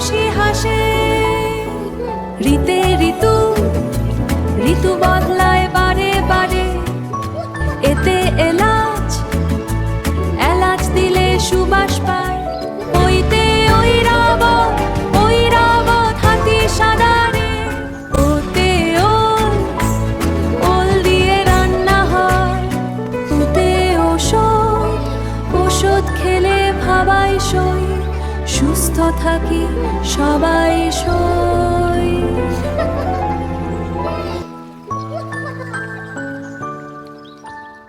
খুশি হাসে। ঋতে ঋতু, ঋতু বদলায় বারে বারে। এতে এলাচ, এলাচ দিলে সুবাস পায়। ওইতে ঐরাবত, ঐরাবত হাতি সাদা রে। ওতে ওল, ওল দিয়ে রান্না হয়। ওতে ওষুধ, ওষুধ খেলে ভাবাই সই। সুস্থ থাকি সবাই